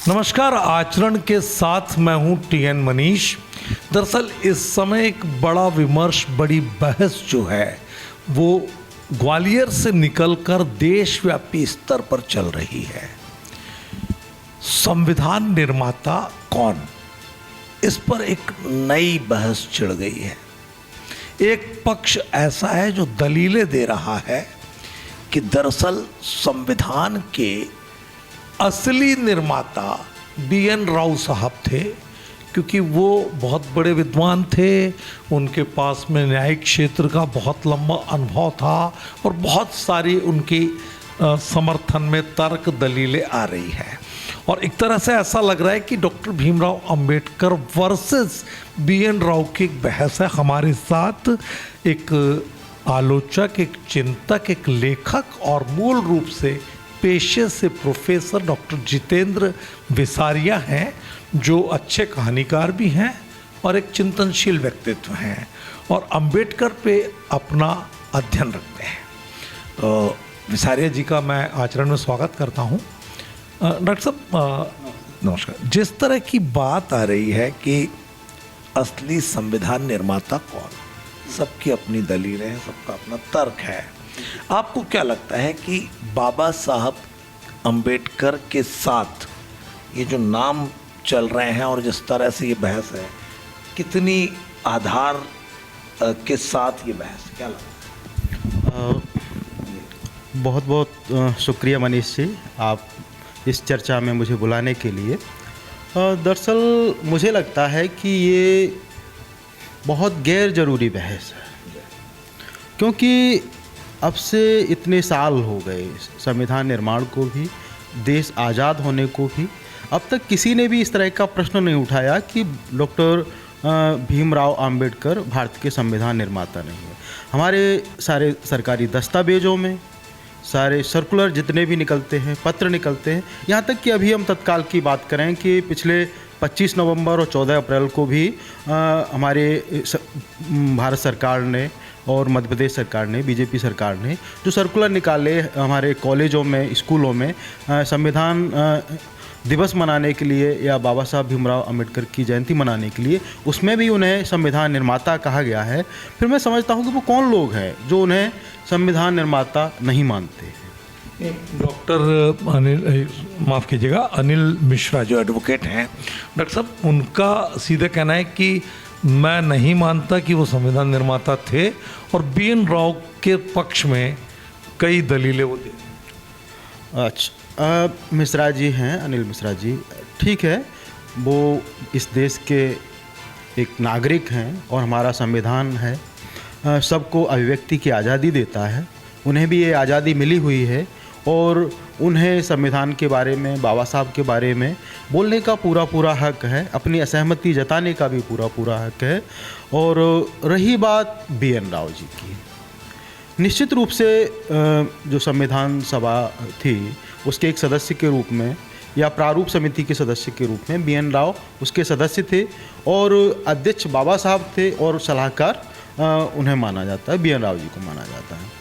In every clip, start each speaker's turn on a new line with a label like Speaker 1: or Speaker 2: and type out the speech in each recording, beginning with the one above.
Speaker 1: नमस्कार। आचरण के साथ मैं हूं टीएन मनीष। दरअसल इस समय एक बड़ा विमर्श, बड़ी बहस जो है वो ग्वालियर से निकलकर देशव्यापी स्तर पर चल रही है। संविधान निर्माता कौन, इस पर एक नई बहस छिड़ गई है। एक पक्ष ऐसा है जो दलीलें दे रहा है कि दरअसल संविधान के असली निर्माता BN राव साहब थे, क्योंकि वो बहुत बड़े विद्वान थे, उनके पास में न्यायिक क्षेत्र का बहुत लंबा अनुभव था और बहुत सारी उनकी समर्थन में तर्क दलीलें आ रही है। और एक तरह से ऐसा लग रहा है कि doctor Bhimrao Ambedkar versus BN Rao की एक बहस है। हमारे साथ एक आलोचक, एक चिंतक, एक लेखक और मूल रूप से पेशे से प्रोफेसर डॉक्टर जितेंद्र विसारिया हैं, जो अच्छे कहानीकार भी हैं और एक चिंतनशील व्यक्तित्व हैं और अंबेडकर पे अपना अध्ययन रखते हैं। तो विसारिया जी का मैं आचरण में स्वागत करता हूं। डॉक्टर साहब नमस्कार। जिस तरह की बात आ रही है कि असली संविधान निर्माता कौन, सबकी अपनी दलीलें हैं, सबका अपना तर्क है। आपको क्या लगता है कि बाबा साहब अंबेडकर के साथ ये जो नाम चल रहे हैं और जिस तरह से ये बहस है, कितनी आधार के साथ ये बहस, क्या लगता है?
Speaker 2: बहुत बहुत शुक्रिया मनीष जी, आप इस चर्चा में मुझे बुलाने के लिए। दरअसल मुझे लगता है कि ये बहुत गैर ज़रूरी बहस है, क्योंकि अब से इतने साल हो गए संविधान निर्माण को भी, देश आज़ाद होने को भी। अब तक किसी ने भी इस तरह का प्रश्न नहीं उठाया कि डॉक्टर भीमराव अंबेडकर भारत के संविधान निर्माता नहीं है। हमारे सारे सरकारी दस्तावेजों में, सारे सर्कुलर जितने भी निकलते हैं, पत्र निकलते हैं, यहाँ तक कि अभी हम तत्काल की बात करें कि पिछले 25 नवंबर और 14 अप्रैल को भी हमारे भारत सरकार ने और मध्य प्रदेश सरकार ने, बीजेपी सरकार ने जो सर्कुलर निकाले हमारे कॉलेजों में, स्कूलों में संविधान दिवस मनाने के लिए या बाबा साहब भीमराव अंबेडकर की जयंती मनाने के लिए, उसमें भी उन्हें संविधान निर्माता कहा गया है। फिर मैं समझता हूँ कि वो कौन लोग हैं जो उन्हें संविधान निर्माता नहीं मानते हैं।
Speaker 1: डॉक्टर अनिल, माफ़ कीजिएगा, अनिल मिश्रा जो एडवोकेट हैं, डॉक्टर साहब, उनका सीधे कहना है कि मैं नहीं मानता कि वो संविधान निर्माता थे और BN राव के पक्ष में कई दलीलें वो दे।
Speaker 2: अच्छा, मिश्रा जी हैं, अनिल मिश्रा जी, ठीक है, वो इस देश के एक नागरिक हैं और हमारा संविधान है, सबको अभिव्यक्ति की आज़ादी देता है, उन्हें भी ये आज़ादी मिली हुई है और उन्हें संविधान के बारे में, बाबा साहब के बारे में बोलने का पूरा हक है, अपनी असहमति जताने का भी पूरा हक है। और रही बात BN राव जी की, निश्चित रूप से जो संविधान सभा थी उसके एक सदस्य के रूप में या प्रारूप समिति के सदस्य के रूप में BN राव उसके सदस्य थे और अध्यक्ष बाबा साहब थे और सलाहकार उन्हें माना जाता है, BN राव जी को माना जाता है।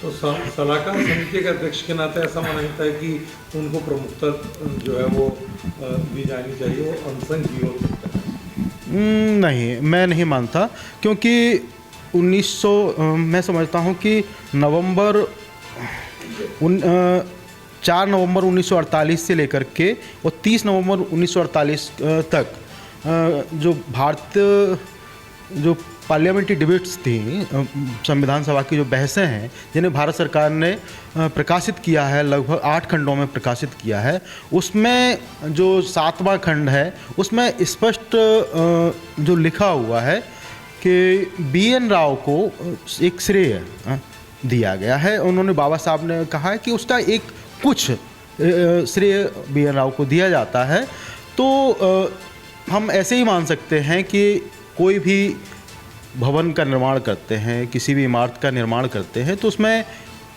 Speaker 1: तो सलाहकार समिति के अध्यक्ष के नाते ऐसा माना जाता है कि उनको प्रमुखता जो है वो दी जानी चाहिए, वो अनसंग हीरो होता है।
Speaker 2: नहीं, मैं नहीं मानता, क्योंकि मैं समझता हूँ कि 4 नवंबर 1948 से लेकर के और 30 नवंबर 1948 तक जो पार्लियामेंट्री डिबेट्स थी, संविधान सभा की जो बहसें हैं, जिन्हें भारत सरकार ने प्रकाशित किया है, लगभग 8 खंडों में प्रकाशित किया है, उसमें जो 7वां खंड है उसमें स्पष्ट जो लिखा हुआ है कि BN राव को एक श्रेय दिया गया है। उन्होंने, बाबा साहब ने कहा है कि उसका एक कुछ श्रेय BN राव को दिया जाता है। तो हम ऐसे ही मान सकते हैं कि कोई भी भवन का निर्माण करते हैं, किसी भी इमारत का निर्माण करते हैं, तो उसमें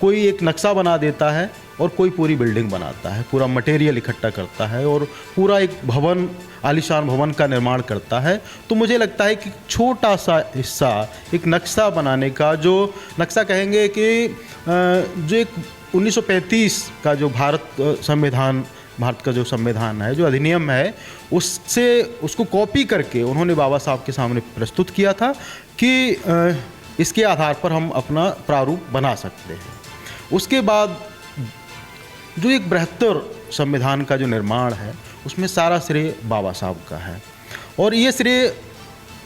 Speaker 2: कोई एक नक्शा बना देता है और कोई पूरी बिल्डिंग बनाता है, पूरा मटेरियल इकट्ठा करता है और पूरा एक भवन, आलीशान भवन का निर्माण करता है। तो मुझे लगता है कि छोटा सा हिस्सा एक नक्शा बनाने का, जो नक्शा कहेंगे कि जो एक 1935 का जो भारत संविधान भारत का जो संविधान है, जो अधिनियम है, उसको कॉपी करके उन्होंने बाबा साहब के सामने प्रस्तुत किया था कि इसके आधार पर हम अपना प्रारूप बना सकते हैं। उसके बाद जो एक बृहत्तर संविधान का जो निर्माण है, उसमें सारा श्रेय बाबा साहब का है। और ये श्रेय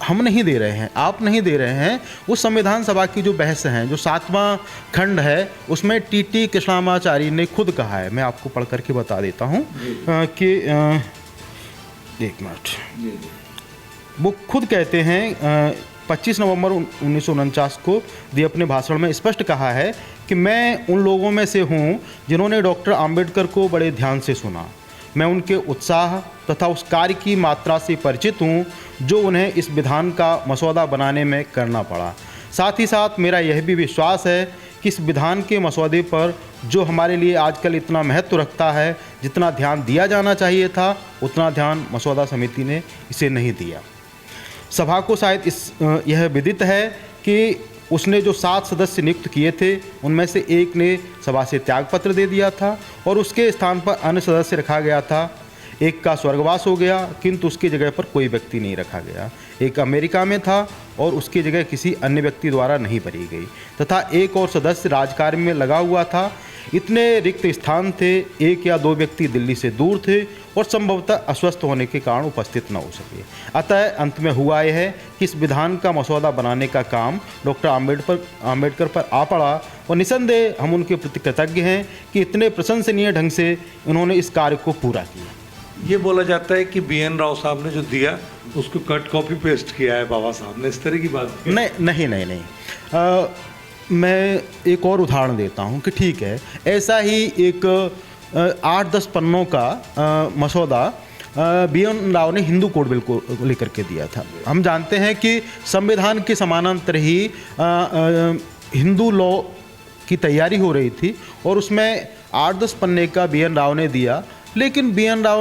Speaker 2: हम नहीं दे रहे हैं, आप नहीं दे रहे हैं। उस संविधान सभा की जो बहस है, जो 7वां खंड है, उसमें टी कृष्णामाचारी ने खुद कहा है, मैं आपको पढ़ करके बता देता हूँ कि एक मिनट, वो खुद कहते हैं 25 नवंबर 1949 को दिए अपने भाषण में स्पष्ट कहा है कि मैं उन लोगों में से हूँ जिन्होंने डॉक्टर आम्बेडकर को बड़े ध्यान से सुना। मैं उनके उत्साह तथा उस कार्य की मात्रा से परिचित हूँ जो उन्हें इस विधान का मसौदा बनाने में करना पड़ा। साथ ही साथ मेरा यह भी विश्वास है कि इस विधान के मसौदे पर जो हमारे लिए आजकल इतना महत्व रखता है, जितना ध्यान दिया जाना चाहिए था, उतना ध्यान मसौदा समिति ने इसे नहीं दिया। सभा को शायद यह विदित है कि उसने जो 7 सदस्य नियुक्त किए थे, उनमें से एक ने सभा से त्यागपत्र दे दिया था और उसके स्थान पर अन्य सदस्य रखा गया था। एक का स्वर्गवास हो गया, किंतु उसकी जगह पर कोई व्यक्ति नहीं रखा गया। एक अमेरिका में था और उसकी जगह किसी अन्य व्यक्ति द्वारा नहीं भरी गई, तथा एक और सदस्य राजकार्य में लगा हुआ था। इतने रिक्त स्थान थे, 1 या 2 व्यक्ति दिल्ली से दूर थे और संभवतः अस्वस्थ होने के कारण उपस्थित न हो सके। अतः अंत में हुआ यह है कि इस विधान का मसौदा बनाने का काम डॉक्टर आम्बेडकर पर आ पड़ा और निसंदेह हम उनके प्रति कृतज्ञ हैं कि इतने प्रशंसनीय ढंग से उन्होंने इस कार्य को पूरा किया।
Speaker 1: ये बोला जाता है कि BN राव साहब ने जो दिया उसको कट कॉपी पेस्ट किया है बाबा साहब ने, इस तरह की बात
Speaker 2: नहीं। मैं एक और उदाहरण देता हूँ कि ठीक है, ऐसा ही एक 8-10 पन्नों का मसौदा BN राव ने हिंदू कोड बिल को लेकर के दिया था। हम जानते हैं कि संविधान के समानांतर ही हिंदू लॉ की तैयारी हो रही थी और उसमें 8-10 पन्ने का BN राव ने दिया, लेकिन BN राव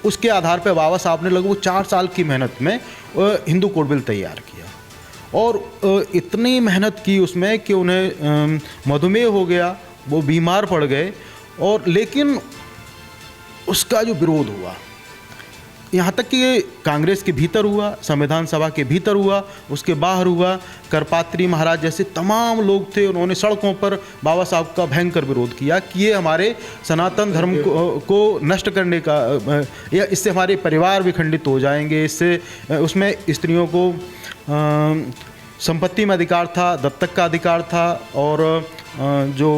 Speaker 2: उसके आधार पर बाबा साहब ने लगभग 4 साल की मेहनत में हिंदू कोड बिल तैयार किया और इतनी मेहनत की उसमें कि उन्हें मधुमेह हो गया, वो बीमार पड़ गए। और लेकिन उसका जो विरोध हुआ, यहाँ तक कि कांग्रेस के भीतर हुआ, संविधान सभा के भीतर हुआ, उसके बाहर हुआ, करपात्री महाराज जैसे तमाम लोग थे, उन्होंने सड़कों पर बाबा साहब का भयंकर विरोध किया कि ये हमारे सनातन धर्म को नष्ट करने का, या इससे हमारे परिवार विखंडित हो जाएंगे, इससे उसमें स्त्रियों को संपत्ति में अधिकार था, दत्तक का अधिकार था और जो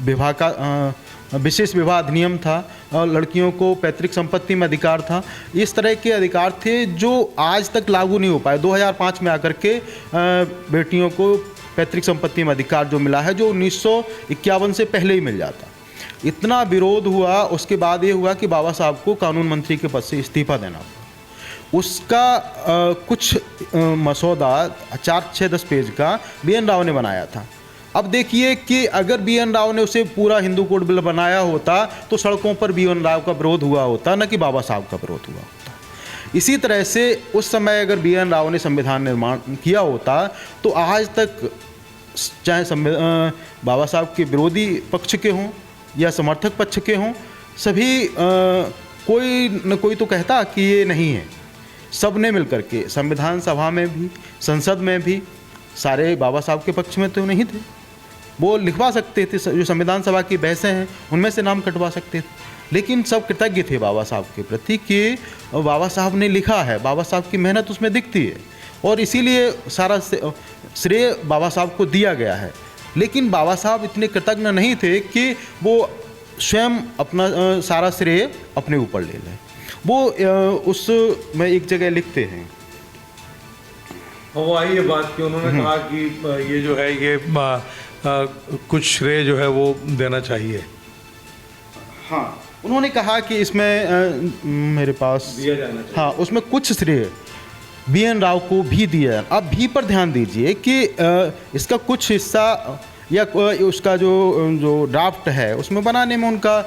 Speaker 2: विवाह का विशेष विवाह अधिनियम था और लड़कियों को पैतृक संपत्ति में अधिकार था। इस तरह के अधिकार थे जो आज तक लागू नहीं हो पाए। 2005 में आकर के बेटियों को पैतृक संपत्ति में अधिकार जो मिला है, जो 1951 से पहले ही मिल जाता। इतना विरोध हुआ, उसके बाद ये हुआ कि बाबा साहब को कानून मंत्री के पद से इस्तीफा देना पड़ा। उसका कुछ मसौदा 4-6-10 पेज का BN राव ने बनाया था। अब देखिए कि अगर BN राव ने उसे पूरा हिंदू कोड बिल बनाया होता तो सड़कों पर BN राव का विरोध हुआ होता, न कि बाबा साहब का विरोध हुआ होता। इसी तरह से उस समय अगर BN राव ने संविधान निर्माण किया होता तो आज तक चाहे बाबा साहब के विरोधी पक्ष के हों या समर्थक पक्ष के हों, सभी कोई न कोई तो कहता कि ये नहीं है। सब ने मिलकर के संविधान सभा में भी, संसद में भी सारे बाबा साहब के पक्ष में तो नहीं थे। वो लिखवा सकते थे, जो संविधान सभा की बहसें हैं उनमें से नाम कटवा सकते थे, लेकिन सब कृतज्ञ थे बाबा साहब के प्रति कि बाबा साहब ने लिखा है, बाबा साहब की मेहनत उसमें दिखती है और इसीलिए सारा श्रेय बाबा साहब को दिया गया है। लेकिन बाबा साहब इतने कृतज्ञ नहीं थे कि वो स्वयं अपना सारा श्रेय अपने ऊपर ले लें। वो उस में एक जगह लिखते हैं,
Speaker 1: वो आई ये बात कि उन्होंने कहा कि ये जो है ये कुछ श्रेय जो है वो देना चाहिए।
Speaker 2: हाँ, उन्होंने कहा कि इसमें मेरे पास
Speaker 1: दिया जाना चाहिए।
Speaker 2: हाँ, उसमें कुछ श्रेय BN राव को भी दिया। अब भी पर ध्यान दीजिए कि इसका कुछ हिस्सा या उसका जो ड्राफ्ट है उसमें बनाने में उनका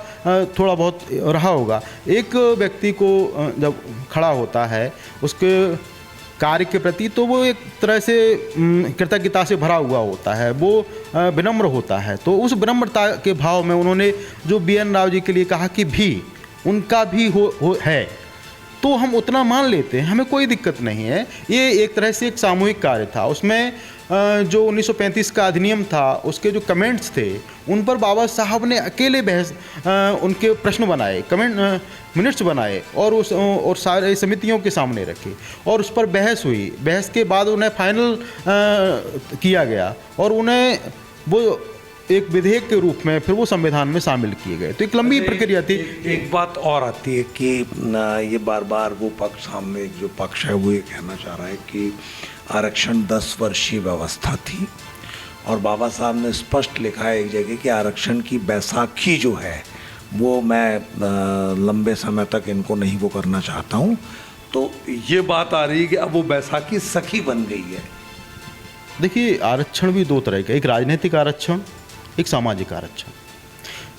Speaker 2: थोड़ा बहुत रहा होगा। एक व्यक्ति को जब खड़ा होता है उसके कार्य के प्रति, तो वो एक तरह से कृतज्ञता से भरा हुआ होता है, वो विनम्र होता है। तो उस विनम्रता के भाव में उन्होंने जो BN राव जी के लिए कहा कि भी, उनका भी है तो हम उतना मान लेते हैं, हमें कोई दिक्कत नहीं है। ये एक तरह से एक सामूहिक कार्य था। उसमें जो 1935 का अधिनियम था उसके जो कमेंट्स थे उन पर बाबा साहब ने अकेले बहस उनके प्रश्न बनाए, मिनट्स बनाए और सारे समितियों के सामने रखे और उस पर बहस हुई। बहस के बाद उन्हें फाइनल किया गया और उन्हें वो एक विधेयक के रूप में फिर वो संविधान में शामिल किए गए। तो एक लंबी प्रक्रिया थी।
Speaker 1: एक बात और आती है कि ये बार बार वो पक्ष, सामने एक जो पक्ष है वो ये कहना चाह रहा है कि आरक्षण 10 वर्षीय व्यवस्था थी और बाबा साहब ने स्पष्ट लिखा है एक जगह कि आरक्षण की बैसाखी जो है वो मैं लंबे समय तक इनको नहीं वो करना चाहता हूँ। तो ये बात आ रही है कि अब वो बैसाखी सखी बन गई है।
Speaker 2: देखिए, आरक्षण भी दो तरह का, एक राजनीतिक आरक्षण, एक सामाजिक आरक्षण।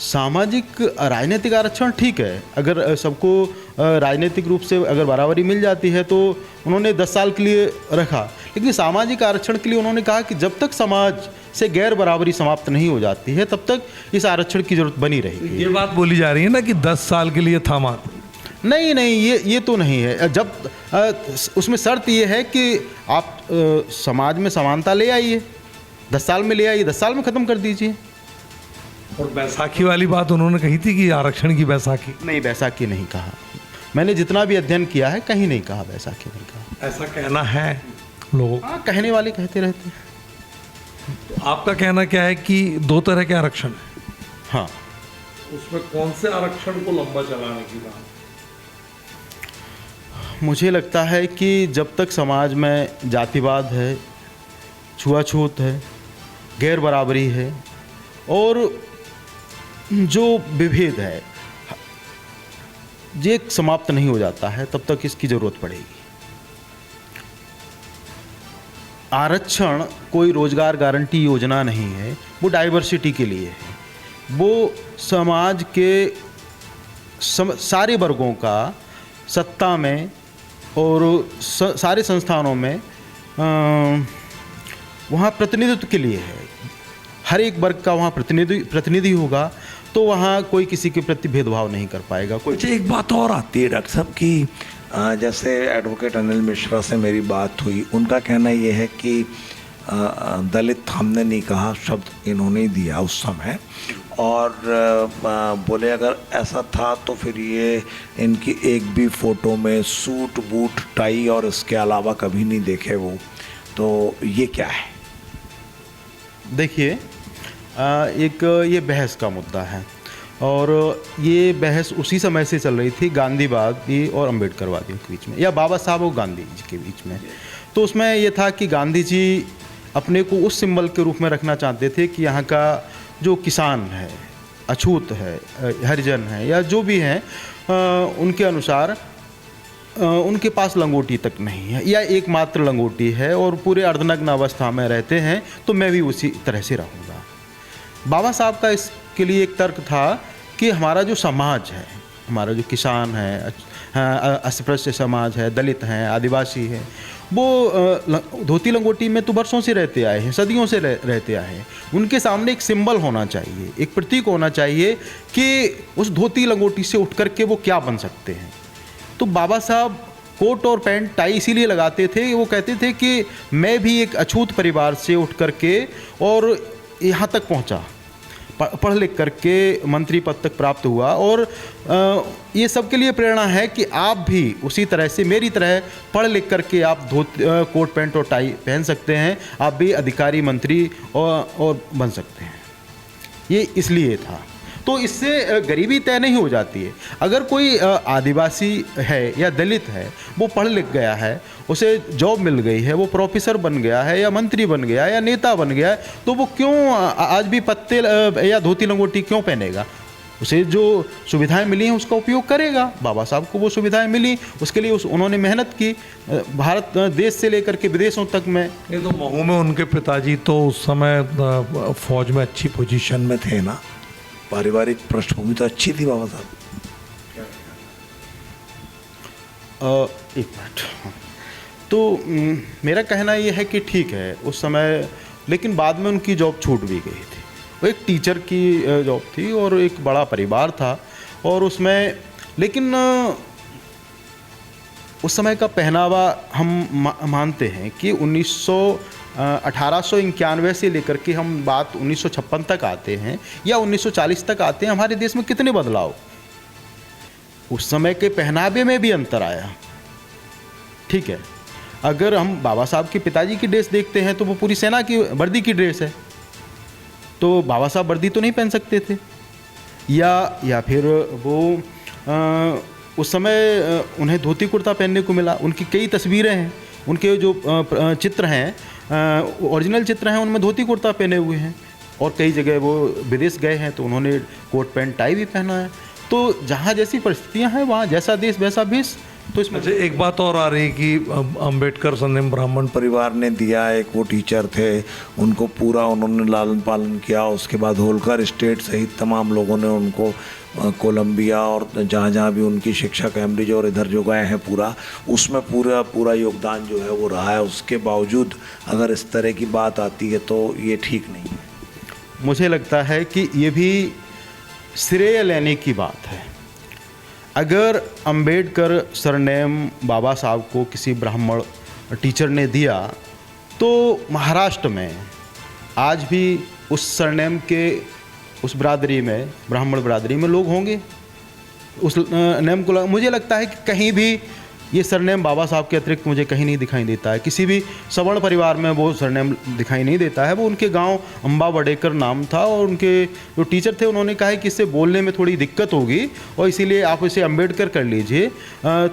Speaker 2: सामाजिक राजनीतिक आरक्षण ठीक है, अगर सबको राजनीतिक रूप से अगर बराबरी मिल जाती है तो उन्होंने 10 साल के लिए रखा। लेकिन सामाजिक आरक्षण के लिए उन्होंने कहा कि जब तक समाज से गैर बराबरी समाप्त नहीं हो जाती है तब तक इस आरक्षण की जरूरत बनी रहेगी।
Speaker 1: ये बात बोली जा रही है ना कि 10 साल के लिए थामा।
Speaker 2: नहीं, ये तो नहीं है। जब उसमें शर्त ये है कि आप समाज में समानता ले आइए, 10 साल में ले आइए, 10 साल में ख़त्म कर दीजिए।
Speaker 1: और बैसाखी वाली बात उन्होंने कही थी कि आरक्षण की बैसाखी।
Speaker 2: नहीं, बैसाखी नहीं कहा। मैंने जितना भी अध्ययन किया है कहीं नहीं कहा, बैसाखी नहीं कहा।
Speaker 1: ऐसा कहना है लोगों,
Speaker 2: हाँ, कहने वाले कहते रहते हैं।
Speaker 1: तो आपका कहना क्या है कि 2 तरह के आरक्षण है?
Speaker 2: हाँ।
Speaker 1: उसमें कौन से आरक्षण को लंबा चलाने की बात?
Speaker 2: मुझे लगता है कि जब तक समाज में जातिवाद है, छुआछूत है, गैर बराबरी है और जो विभेद है ये समाप्त नहीं हो जाता है तब तक इसकी ज़रूरत पड़ेगी। आरक्षण कोई रोजगार गारंटी योजना नहीं है, वो डाइवर्सिटी के लिए है। वो समाज के सारे वर्गों का सत्ता में और सारे संस्थानों में वहाँ प्रतिनिधित्व के लिए है। हर एक वर्ग का वहाँ प्रतिनिधि होगा तो वहाँ कोई किसी के प्रति भेदभाव नहीं कर पाएगा कोई।
Speaker 1: अच्छा, एक बात और आती है डॉक्टर साहब कि जैसे एडवोकेट अनिल मिश्रा से मेरी बात हुई, उनका कहना ये है कि दलित हमने नहीं कहा, शब्द इन्होंने ही दिया उस समय, और बोले अगर ऐसा था तो फिर ये इनकी एक भी फ़ोटो में सूट बूट टाई और इसके अलावा कभी नहीं देखे वो, तो ये क्या है?
Speaker 2: देखिए, एक ये बहस का मुद्दा है और ये बहस उसी समय से चल रही थी गांधीवादी और अम्बेडकरवादियों के बीच में, या बाबा साहब और गांधी जी के बीच में। तो उसमें ये था कि गांधी जी अपने को उस सिंबल के रूप में रखना चाहते थे कि यहाँ का जो किसान है, अछूत है, हरिजन है या जो भी हैं, उनके अनुसार उनके पास लंगोटी तक नहीं है या एकमात्र लंगोटी है और पूरे अर्धनग्न अवस्था में रहते हैं, तो मैं भी उसी तरह से रहूँगा। बाबा साहब का इसके लिए एक तर्क था कि हमारा जो समाज है, हमारा जो किसान है, अस्पृश्य समाज है, दलित हैं, आदिवासी है, वो धोती लंगोटी में तो बरसों से रहते आए हैं, सदियों से रहते आए हैं। उनके सामने एक सिंबल होना चाहिए, एक प्रतीक होना चाहिए कि उस धोती लंगोटी से उठ करके वो क्या बन सकते हैं। तो बाबा साहब कोट और पैंट टाई इसीलिए लगाते थे, वो कहते थे कि मैं भी एक अछूत परिवार से उठ करके और यहाँ तक पहुँचा, पढ़ लिख करके मंत्री पद तक प्राप्त हुआ, और ये सबके लिए प्रेरणा है कि आप भी उसी तरह से मेरी तरह पढ़ लिख करके आप कोट पैंट और टाई पहन सकते हैं, आप भी अधिकारी मंत्री और बन सकते हैं। ये इसलिए था। तो इससे गरीबी तय नहीं हो जाती है। अगर कोई आदिवासी है या दलित है, वो पढ़ लिख गया है, उसे जॉब मिल गई है, वो प्रोफेसर बन गया है या मंत्री बन गया है या नेता बन गया है, तो वो क्यों आज भी पत्ते या धोती लंगोटी क्यों पहनेगा? उसे जो सुविधाएं मिली हैं उसका उपयोग करेगा। बाबा साहब को वो सुविधाएं मिली, उसके लिए उन्होंने मेहनत की, भारत देश से लेकर के विदेशों तक में।
Speaker 1: ये तो महू में उनके पिताजी तो उस समय फौज में अच्छी पोजीशन में थे ना, पारिवारिक पृष्ठभूमि तो अच्छी थी बाबा साहब।
Speaker 2: एक मिनट। तो मेरा कहना ये है कि ठीक है उस समय, लेकिन बाद में उनकी जॉब छूट भी गई थी। वो एक टीचर की जॉब थी और एक बड़ा परिवार था और उसमें, लेकिन उस समय का पहनावा हम मानते हैं कि 1891 से लेकर के हम बात 1956 तक आते हैं या 1940 तक आते हैं, हमारे देश में कितने बदलाव, उस समय के पहनावे में भी अंतर आया। ठीक है, अगर हम बाबा साहब के पिताजी की ड्रेस देखते हैं तो वो पूरी सेना की वर्दी की ड्रेस है, तो बाबा साहब वर्दी तो नहीं पहन सकते थे। या फिर वो उस समय उन्हें धोती कुर्ता पहनने को मिला। उनकी कई तस्वीरें हैं, उनके जो चित्र हैं, ओरिजिनल चित्र हैं, उनमें धोती कुर्ता पहने हुए हैं। और कई जगह वो विदेश गए हैं तो उन्होंने कोट पैंट टाई भी पहना है। तो जहाँ जैसी परिस्थितियाँ हैं वहाँ जैसा देश वैसा भेष। तो इसमें
Speaker 1: अच्छा, एक बात और आ रही है कि अंबेडकर सरनेम ब्राह्मण परिवार ने दिया, एक वो टीचर थे, उनको पूरा उन्होंने लालन पालन किया। उसके बाद होलकर स्टेट सहित तमाम लोगों ने उनको कोलंबिया और जहाँ जहाँ भी उनकी शिक्षा, कैम्ब्रिज और इधर जो गए हैं पूरा, उसमें पूरा योगदान जो है वो रहा है। उसके बावजूद अगर इस तरह की बात आती है तो ये ठीक नहीं है।
Speaker 2: मुझे लगता है कि ये भी श्रेय लेने की बात है। अगर अंबेडकर सरनेम बाबा साहब को किसी ब्राह्मण टीचर ने दिया तो महाराष्ट्र में आज भी उस सरनेम के उस बिरादरी में, ब्राह्मण बिरादरी में लोग होंगे उस नेम को। मुझे लगता है कि कहीं भी ये सरनेम बाबा साहब के अतिरिक्त मुझे कहीं नहीं दिखाई देता है। किसी भी सवर्ण परिवार में वो सरनेम दिखाई नहीं देता है। वो उनके गांव अंबा वडेकर नाम था और उनके जो टीचर थे उन्होंने कहा है कि इससे बोलने में थोड़ी दिक्कत होगी और इसीलिए आप इसे अंबेडकर कर लीजिए।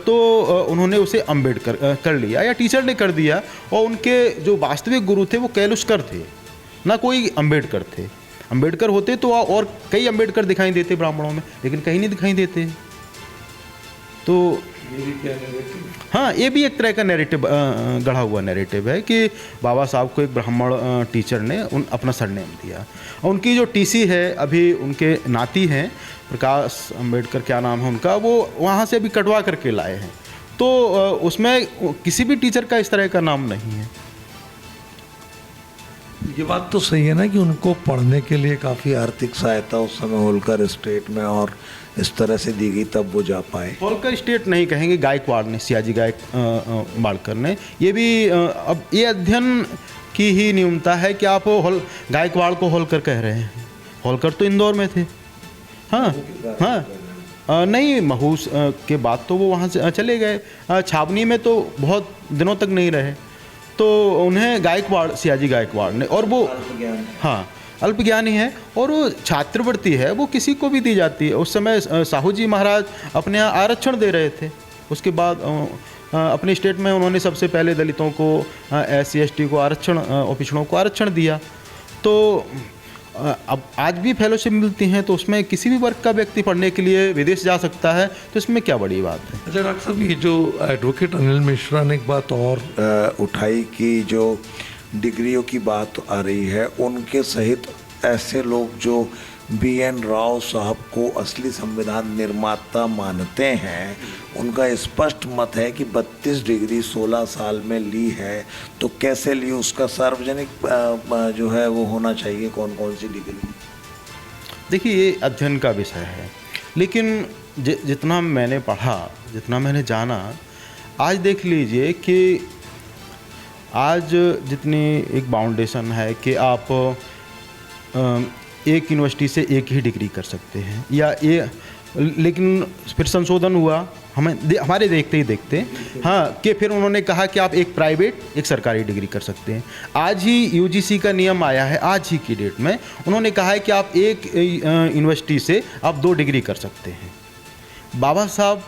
Speaker 2: तो उन्होंने उसे अंबेडकर कर लिया या टीचर ने कर दिया। और उनके जो वास्तविक गुरु थे वो कैलुष्कर थे, ना कोई अंबेडकर थे। अंबेडकर होते तो और कई अंबेडकर दिखाई देते ब्राह्मणों में, लेकिन कहीं नहीं दिखाई देते। तो हाँ, ये भी एक तरह का नैरेटिव, गढ़ा हुआ नैरेटिव है कि बाबा साहब को एक ब्राह्मण टीचर ने अपना सरनेम दिया। और उनकी जो टीसी है, अभी उनके नाती हैं प्रकाश अंबेडकर, क्या नाम है उनका, वो वहाँ से अभी कटवा करके लाए हैं। तो उसमें किसी भी टीचर का इस तरह का नाम नहीं है।
Speaker 1: ये बात तो सही है ना कि उनको पढ़ने के लिए काफ़ी आर्थिक सहायता उस समय होलकर स्टेट में और इस तरह से दी गई, तब वो जा पाए।
Speaker 2: होलकर स्टेट नहीं कहेंगे, गायकवाड़ ने, सियाजी गायकवाड़ ने। ये भी अब ये अध्ययन की ही न्यूनता है कि आप गायकवाड़ को होलकर कह रहे हैं। होलकर तो इंदौर में थे। हाँ हाँ, नहीं, महूस के बाद तो वो वहाँ से चले गए। छावनी में तो बहुत दिनों तक नहीं रहे, तो उन्हें गायकवाड़, सियाजी गायकवाड़ ने। और वो हाँ अल्पज्ञानी है और वो छात्रवृत्ति है, वो किसी को भी दी जाती है। उस समय साहू जी महाराज अपने यहाँ आरक्षण दे रहे थे। उसके बाद अपने स्टेट में उन्होंने सबसे पहले दलितों को, SC ST को आरक्षण और पिछड़ों को आरक्षण दिया। तो अब आज भी फेलोशिप मिलती हैं, तो उसमें किसी भी वर्ग का व्यक्ति पढ़ने के लिए विदेश जा सकता है, तो इसमें क्या बड़ी बात है।
Speaker 1: अच्छा डॉक्टर साहब, ये जो एडवोकेट अनिल मिश्रा ने एक बात और उठाई कि जो डिग्रियों की बात आ रही है, उनके सहित ऐसे लोग जो BN राव साहब को असली संविधान निर्माता मानते हैं, उनका स्पष्ट मत है कि 32 डिग्री 16 साल में ली है, तो कैसे ली, उसका सार्वजनिक जो है वो होना चाहिए, कौन कौन सी डिग्री।
Speaker 2: देखिए, ये अध्ययन का विषय है, लेकिन जितना मैंने पढ़ा, जितना मैंने जाना, आज देख लीजिए कि आज जितनी एक बाउंडेशन है कि आप एक यूनिवर्सिटी से एक ही डिग्री कर सकते हैं या लेकिन फिर संशोधन हुआ हमारे देखते ही देखते, हाँ, कि फिर उन्होंने कहा कि आप एक प्राइवेट एक सरकारी डिग्री कर सकते हैं। आज ही UGC का नियम आया है, आज ही की डेट में उन्होंने कहा है कि आप एक यूनिवर्सिटी से आप 2 डिग्री कर सकते हैं। बाबा साहब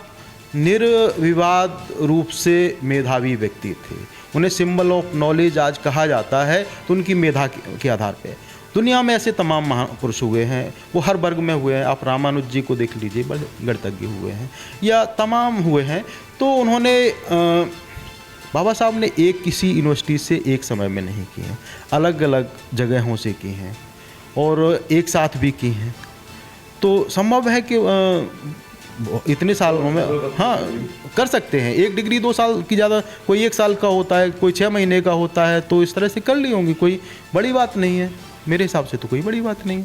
Speaker 2: निर्विवाद रूप से मेधावी व्यक्ति थे। उन्हें सिंबल ऑफ नॉलेज आज कहा जाता है, तो उनकी मेधा के आधार पे। दुनिया में ऐसे तमाम महापुरुष हुए हैं, वो हर वर्ग में हुए हैं। आप रामानुज जी को देख लीजिए, बड़े गणतज्ञ हुए हैं, या तमाम हुए हैं। तो उन्होंने बाबा साहब ने एक किसी यूनिवर्सिटी से एक समय में नहीं की हैं, अलग अलग जगहों से की हैं और एक साथ भी की हैं। तो संभव है कि इतने सालों में हाँ कर सकते हैं। 1 डिग्री 2 साल की ज़्यादा, कोई 1 साल का होता है, कोई 6 महीने का होता है, तो इस तरह से कर ली होंगी, कोई बड़ी बात नहीं है। मेरे हिसाब से तो कोई बड़ी बात नहीं।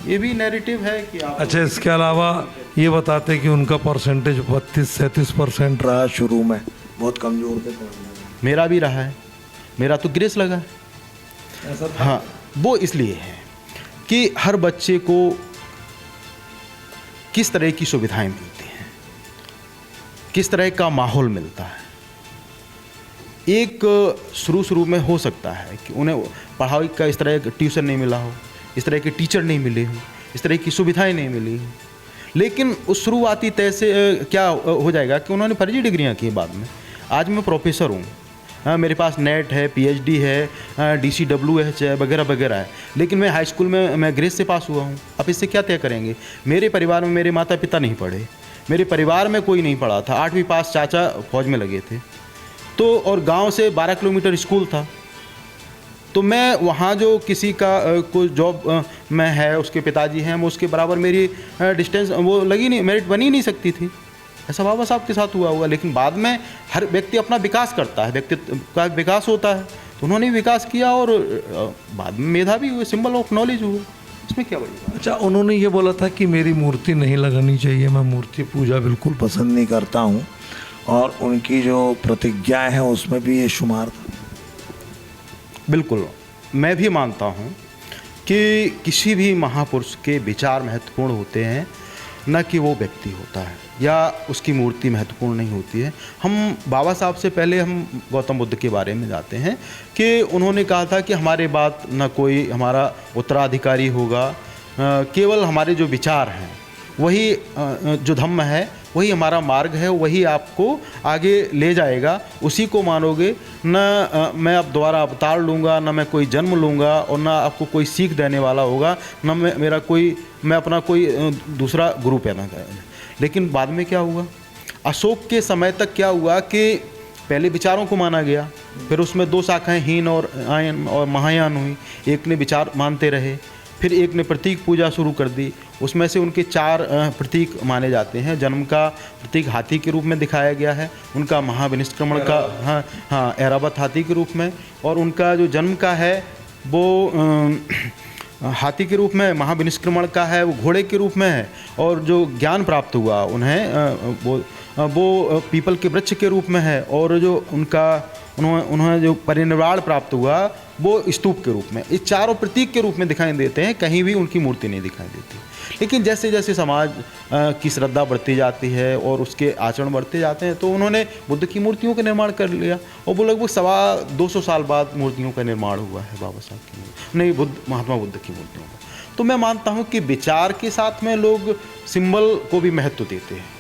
Speaker 2: ये भी नैरेटिव है कि आप
Speaker 1: अच्छा, इसके अलावा ये बताते कि उनका परसेंटेज 32-37% रहा शुरू में, बहुत कमज़ोर थे पढ़ने में।
Speaker 2: मेरा भी रहा है, मेरा तो ग्रेस लगा है।
Speaker 1: ऐसा था?
Speaker 2: हाँ, वो इसलिए है कि हर बच्चे को किस तरह की सुविधाएं मिलती हैं, किस तरह का माहौल मिलता है। एक शुरू में हो सकता है कि उन्हें पढ़ाई का इस तरह का ट्यूशन नहीं मिला हो, इस तरह के टीचर नहीं मिले हों, इस तरह की सुविधाएं नहीं मिली हों, लेकिन उस शुरुआती तय से क्या हो जाएगा कि उन्होंने फर्जी डिग्रियां की बाद में। आज मैं प्रोफेसर हूँ, हाँ, मेरे पास नेट है, पीएचडी है, DCWH है, वगैरह वगैरह है, लेकिन मैं हाई स्कूल में मैं ग्रेस से पास हुआ हूँ। अब इससे क्या तय करेंगे? मेरे परिवार में मेरे माता पिता नहीं पढ़े, मेरे परिवार में कोई नहीं पढ़ा था। 8वीं पास चाचा फौज में लगे थे, तो और गांव से 12 किलोमीटर स्कूल था। तो मैं वहाँ जो किसी का कोई जॉब में है, उसके पिताजी हैं, वो उसके बराबर मेरी डिस्टेंस वो लगी नहीं, मेरिट बनी नहीं सकती थी। ऐसा बाबा साहब के साथ हुआ होगा। लेकिन बाद में हर व्यक्ति अपना विकास करता है, व्यक्तित्व का विकास होता है, तो उन्होंने विकास किया और बाद में मेधावी हुए, सिंबल ऑफ नॉलेज हुए। इसमें क्या बड़ी बात?
Speaker 1: अच्छा, उन्होंने ये बोला था कि मेरी मूर्ति नहीं लगानी चाहिए, मैं मूर्ति पूजा बिल्कुल पसंद नहीं करता हूँ, और उनकी जो प्रतिज्ञाएं हैं उसमें भी ये शुमार था।
Speaker 2: बिल्कुल, मैं भी मानता हूँ कि किसी भी महापुरुष के विचार महत्वपूर्ण होते हैं, न कि वो व्यक्ति होता है या उसकी मूर्ति महत्वपूर्ण नहीं होती है। हम बाबा साहब से पहले हम गौतम बुद्ध के बारे में जाते हैं कि उन्होंने कहा था कि हमारे बाद न कोई हमारा उत्तराधिकारी होगा, केवल हमारे जो विचार हैं वही जो धम्म है वही हमारा मार्ग है, वही आपको आगे ले जाएगा, उसी को मानोगे। न मैं अब दोबारा अवतार लूँगा, न मैं कोई जन्म लूँगा, और न आपको कोई सीख देने वाला होगा, न मैं अपना कोई दूसरा गुरु पैदा करेंगे। लेकिन बाद में क्या हुआ? अशोक के समय तक क्या हुआ कि पहले विचारों को माना गया, फिर उसमें 2 शाखाएं हीन और आयन और महायान हुई। एक ने विचार मानते रहे, फिर एक ने प्रतीक पूजा शुरू कर दी। उसमें से उनके 4 प्रतीक माने जाते हैं। जन्म का प्रतीक हाथी के रूप में दिखाया गया है, उनका महाविनिष्क्रमण का ऐरावत हाथी के रूप में, और उनका जो जन्म का है वो हाथी के रूप में, महाविनिष्क्रमण का है वो घोड़े के रूप में है, और जो ज्ञान प्राप्त हुआ उन्हें वो पीपल के वृक्ष के रूप में है, और जो उन्होंने जो परिनिर्वाण प्राप्त हुआ वो स्तूप के रूप में। इस 4 प्रतीक के रूप में दिखाई देते हैं, कहीं भी उनकी मूर्ति नहीं दिखाई देती। लेकिन जैसे जैसे समाज की श्रद्धा बढ़ती जाती है और उसके आचरण बढ़ते जाते हैं, तो उन्होंने बुद्ध की मूर्तियों का निर्माण कर लिया, और वो लगभग 225 साल बाद मूर्तियों का निर्माण हुआ है बाबा साहब की मूर्ति, नहीं महात्मा बुद्ध की मूर्तियों का। तो मैं मानता हूँ कि विचार के साथ में लोग सिंबल को भी महत्व देते हैं।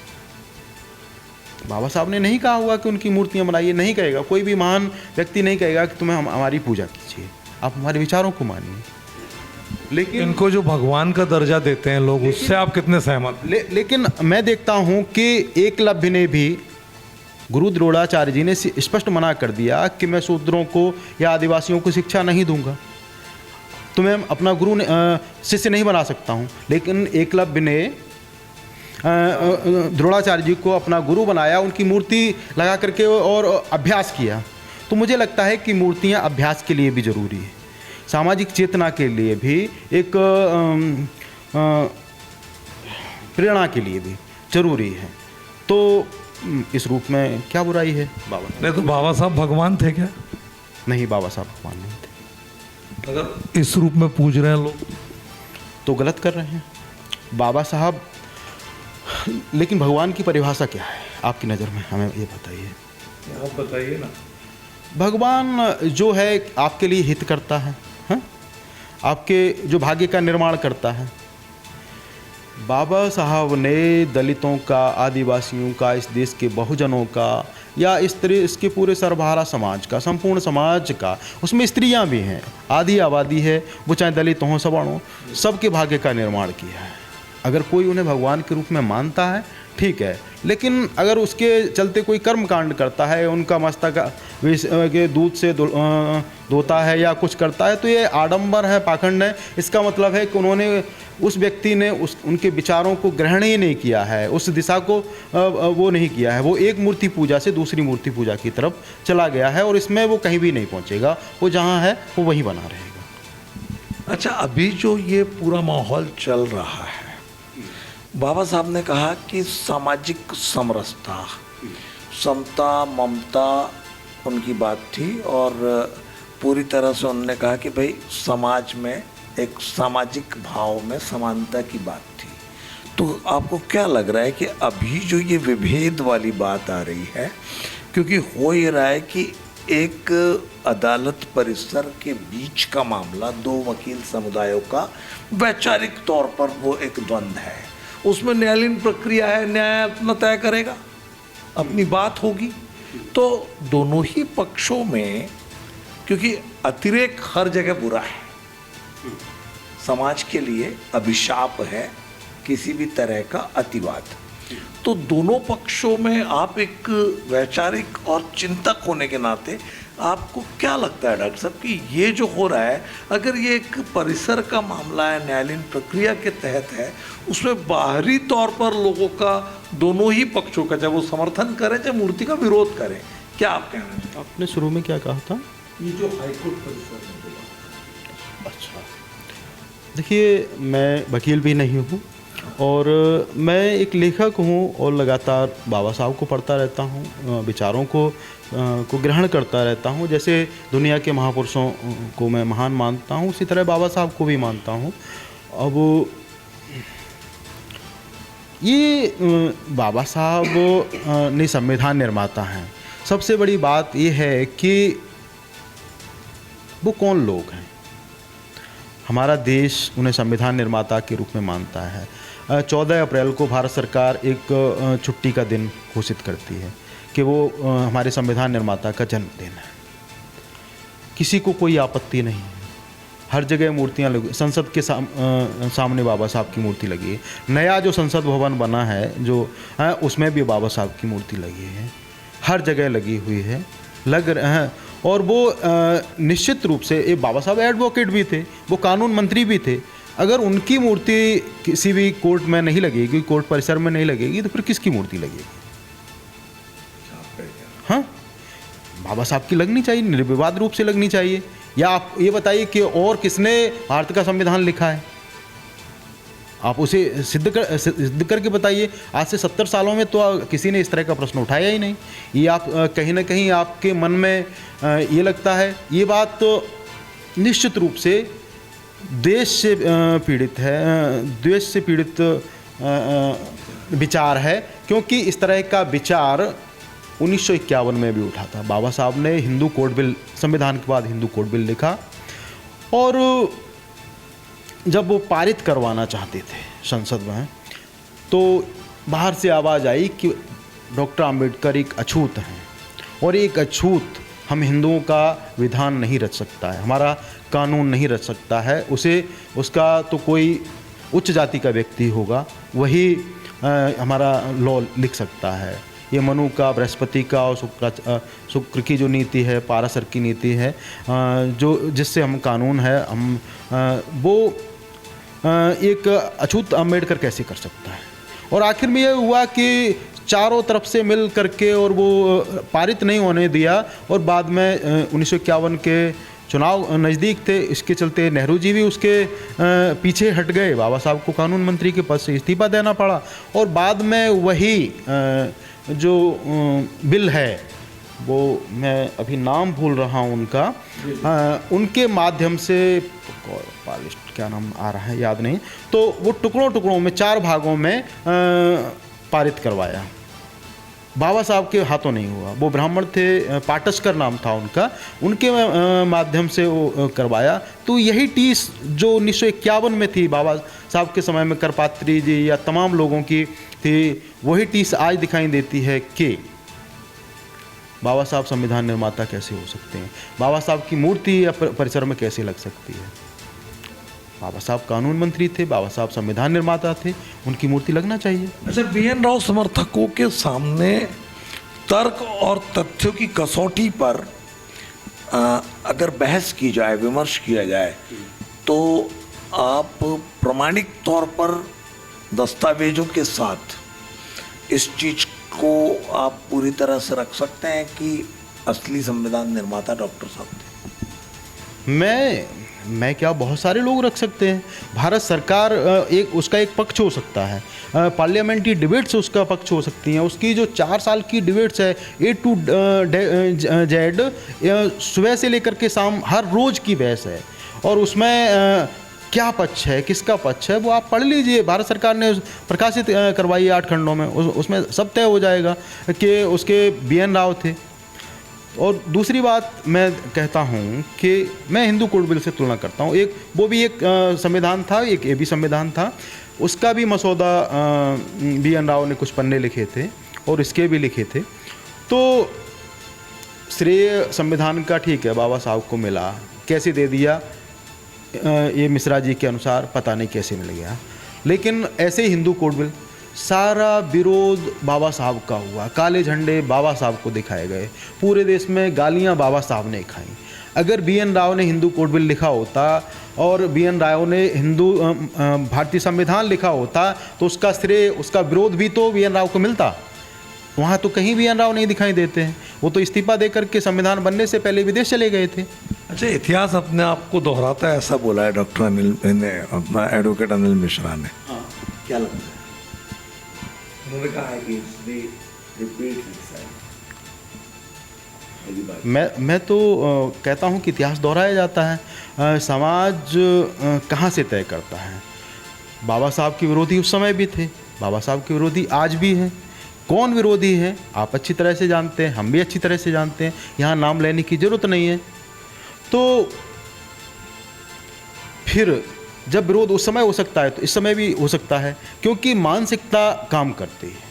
Speaker 2: बाबा साहब ने नहीं कहा हुआ कि उनकी मूर्तियां बनाइए, नहीं कहेगा कोई भी महान व्यक्ति, नहीं कहेगा कि तुम्हें हमारी पूजा कीजिए, आप हमारे विचारों को मानिए। लेकिन
Speaker 1: इनको जो भगवान का दर्जा देते हैं लोग, उससे आप कितने सहमत?
Speaker 2: लेकिन मैं देखता हूं कि एकलव्य ने भी, गुरु द्रोणाचार्य जी ने स्पष्ट मना कर दिया कि मैं शूद्रों को या आदिवासियों को शिक्षा नहीं दूंगा, तो मैं अपना गुरु शिष्य नहीं बना सकता हूं। लेकिन एकलव्य ने द्रोणाचार्य जी को अपना गुरु बनाया, उनकी मूर्ति लगा करके और अभ्यास किया। तो मुझे लगता है कि मूर्तियां अभ्यास के लिए भी ज़रूरी है, सामाजिक चेतना के लिए भी, एक प्रेरणा के लिए भी ज़रूरी है। तो इस रूप में क्या बुराई है? बाबा
Speaker 1: नहीं, तो बाबा साहब भगवान थे क्या?
Speaker 2: नहीं, बाबा साहब भगवान नहीं थे।
Speaker 1: अगर इस रूप में पूज रहे हैं लोग
Speaker 2: तो गलत कर रहे हैं बाबा साहब। लेकिन भगवान की परिभाषा क्या है आपकी नज़र में, हमें ये बताइए।
Speaker 1: आप बताइए ना।
Speaker 2: भगवान जो है आपके लिए हित करता है, हाँ? आपके जो भाग्य का निर्माण करता है। बाबा साहब ने दलितों का, आदिवासियों का, इस देश के बहुजनों का, या इसके पूरे सर्वहारा समाज का, संपूर्ण समाज का, उसमें स्त्रियां भी हैं, आधी आबादी है, वो चाहे दलित हों, सवर्ण हों, सबके भाग्य का निर्माण किया है। अगर कोई उन्हें भगवान के रूप में मानता है ठीक है, लेकिन अगर उसके चलते कोई कर्म कांड करता है, उनका मस्तक के दूध से धोता है या कुछ करता है, तो ये आडंबर है, पाखंड है। इसका मतलब है कि उस व्यक्ति ने उनके विचारों को ग्रहण ही नहीं किया है, उस दिशा को वो नहीं किया है। वो एक मूर्ति पूजा से दूसरी मूर्ति पूजा की तरफ चला गया है, और इसमें वो कहीं भी नहीं पहुंचेगा। वो जहाँ है वो वहीं बना रहेगा।
Speaker 1: अच्छा, अभी जो ये पूरा माहौल चल रहा है, बाबा साहब ने कहा कि सामाजिक समरसता, समता, ममता उनकी बात थी और पूरी तरह से उन्होंने कहा कि भाई समाज में एक सामाजिक भाव में समानता की बात थी। तो आपको क्या लग रहा है कि अभी जो ये विभेद वाली बात आ रही है, क्योंकि हो ये रहा है कि एक अदालत परिसर के बीच का मामला, दो वकील समुदायों का वैचारिक तौर पर वो एक द्वंद्व है, उसमें न्यायालयीन प्रक्रिया है, न्याय अपना तय करेगा, अपनी बात होगी। तो दोनों ही पक्षों में, क्योंकि अतिरेक हर जगह बुरा है, समाज के लिए अभिशाप है किसी भी तरह का अतिवाद। तो दोनों पक्षों में आप एक वैचारिक और चिंतक होने के नाते आपको क्या लगता है डॉक्टर साहब कि ये जो हो रहा है, अगर ये एक परिसर का मामला है, न्यायालयीन प्रक्रिया के तहत है, उसमें बाहरी तौर पर लोगों का, दोनों ही पक्षों का, चाहे वो समर्थन करें चाहे मूर्ति का विरोध करें, क्या आप कहना चाहते हैं?
Speaker 2: आपने शुरू में क्या कहा था?
Speaker 1: ये जो हाईकोर्ट परिसर में बोला।
Speaker 2: अच्छा, देखिए, मैं वकील भी नहीं हूँ और मैं एक लेखक हूँ और लगातार बाबा साहब को पढ़ता रहता हूँ, विचारों को ग्रहण करता रहता हूँ। जैसे दुनिया के महापुरुषों को मैं महान मानता हूँ, उसी तरह बाबा साहब को भी मानता हूँ। अब ये बाबा साहब ने संविधान निर्माता हैं। सबसे बड़ी बात ये है कि वो कौन लोग हैं। हमारा देश उन्हें संविधान निर्माता के रूप में मानता है। 14 अप्रैल को भारत सरकार एक छुट्टी का दिन घोषित करती है कि वो हमारे संविधान निर्माता का जन्मदिन है। किसी को कोई आपत्ति नहीं है। हर जगह मूर्तियाँ लगी, संसद के सामने बाबा साहब की मूर्ति लगी है। नया जो संसद भवन बना है जो उसमें भी बाबा साहब की मूर्ति लगी है, हर जगह लगी हुई है, लग रहे हैं। और वो निश्चित रूप से ये बाबा साहब एडवोकेट भी थे, वो कानून मंत्री भी थे। अगर उनकी मूर्ति किसी भी कोर्ट में नहीं लगेगी, कोर्ट परिसर में नहीं लगेगी, तो फिर किसकी मूर्ति लगेगी? हाँ, बाबा साहब की लगनी चाहिए, निर्विवाद रूप से लगनी चाहिए। या आप ये बताइए कि और किसने भारत का संविधान लिखा है? आप उसे सिद्ध करके बताइए। आज से 70 सालों में तो किसी ने इस तरह का प्रश्न उठाया ही नहीं। ये आप कहीं ना कहीं आपके मन में ये लगता है। ये बात तो निश्चित रूप से देश से पीड़ित है, द्वेष से पीड़ित विचार है, क्योंकि इस तरह का विचार 1951 में भी उठा था। बाबा साहब ने हिंदू कोड बिल, संविधान के बाद हिंदू कोड बिल लिखा और जब वो पारित करवाना चाहते थे संसद में, तो बाहर से आवाज़ आई कि डॉक्टर आम्बेडकर एक अछूत हैं और एक अछूत हम हिंदुओं का विधान नहीं रच सकता है, हमारा कानून नहीं रच सकता है। उसका तो कोई उच्च जाति का व्यक्ति होगा, वही हमारा लॉ लिख सकता है। ये मनु का, बृहस्पति का और शुक्र की जो नीति है, पाराशर की नीति है, जो जिससे हम कानून है, हम वो एक अछूत अम्बेडकर कैसे कर सकता है। और आखिर में ये हुआ कि चारों तरफ से मिल करके और वो पारित नहीं होने दिया और बाद में 1951 के चुनाव नज़दीक थे, इसके चलते नेहरू जी भी उसके पीछे हट गए। बाबा साहब को कानून मंत्री के पद से इस्तीफा देना पड़ा और बाद में वही जो बिल है, वो मैं अभी नाम भूल रहा हूँ उनका, उनके माध्यम से, क्या नाम आ रहा है याद नहीं, तो वो टुकड़ों टुकड़ों में 4 भागों में पारित करवाया। बाबा साहब के हाथों नहीं हुआ। वो ब्राह्मण थे, पाटस्कर नाम था उनका, उनके माध्यम से वो करवाया। तो यही टीस जो 1951 में थी बाबा साहब के समय में, करपात्री जी या तमाम लोगों की थी, वही टीस आज दिखाई देती है कि बाबा साहब संविधान निर्माता कैसे हो सकते हैं, बाबा साहब की मूर्ति या परिसर में कैसे लग सकती है। बाबा साहब कानून मंत्री थे, बाबा साहब संविधान निर्माता थे, उनकी मूर्ति लगना चाहिए।
Speaker 1: अच्छा, BN राव समर्थकों के सामने तर्क और तथ्यों की कसौटी पर अगर बहस की जाए, विमर्श किया जाए, तो आप प्रमाणिक तौर पर दस्तावेजों के साथ इस चीज को आप पूरी तरह से रख सकते हैं कि असली संविधान निर्माता डॉक्टर साहब थे?
Speaker 2: मैं मैं क्या, बहुत सारे लोग रख सकते हैं। भारत सरकार उसका एक पक्ष हो सकता है, पार्लियामेंट्री डिबेट्स उसका पक्ष हो सकती हैं। उसकी जो 4 साल की डिबेट्स है A to Z, सुबह से लेकर के शाम हर रोज़ की बहस है, और उसमें क्या पक्ष है, किसका पक्ष है, वो आप पढ़ लीजिए। भारत सरकार ने प्रकाशित करवाई 8 खंडों में, उसमें सब तय हो जाएगा कि उसके BN राव थे। और दूसरी बात मैं कहता हूँ कि मैं हिंदू कोड बिल से तुलना करता हूँ। वो भी एक संविधान था, एक AB संविधान था, उसका भी मसौदा BN राव ने कुछ पन्ने लिखे थे और इसके भी लिखे थे। तो श्रेय संविधान का ठीक है बाबा साहब को मिला, कैसे दे दिया ये मिश्रा जी के अनुसार पता नहीं कैसे मिल गया। लेकिन ऐसे ही हिंदू कोड बिल, सारा विरोध बाबा साहब का हुआ, काले झंडे बाबा साहब को दिखाए गए, पूरे देश में गालियां बाबा साहब ने खाई। अगर BN राव ने हिंदू कोड बिल लिखा होता और BN राव ने भारतीय संविधान लिखा होता तो उसका श्रेय, उसका विरोध भी तो BN राव को मिलता। वहाँ तो कहीं BN राव नहीं दिखाई देते हैं, वो तो इस्तीफा देकर के संविधान बनने से पहले विदेश चले गए थे।
Speaker 1: अच्छा, इतिहास अपने आप को दोहराता है, ऐसा बोला है डॉक्टर एडवोकेट अनिल मिश्रा ने।
Speaker 2: हाँ,
Speaker 1: क्या लगता है? उन्होंने कहा है कि
Speaker 2: मैं तो कहता हूँ कि इतिहास दोहराया जाता है। समाज कहाँ से तय करता है? बाबा साहब के विरोधी उस समय भी थे, बाबा साहब के विरोधी आज भी हैं। कौन विरोधी है आप अच्छी तरह से जानते हैं, हम भी अच्छी तरह से जानते हैं, यहाँ नाम लेने की ज़रूरत नहीं है। तो फिर जब विरोध उस समय हो सकता है तो इस समय भी हो सकता है, क्योंकि मानसिकता काम करती है।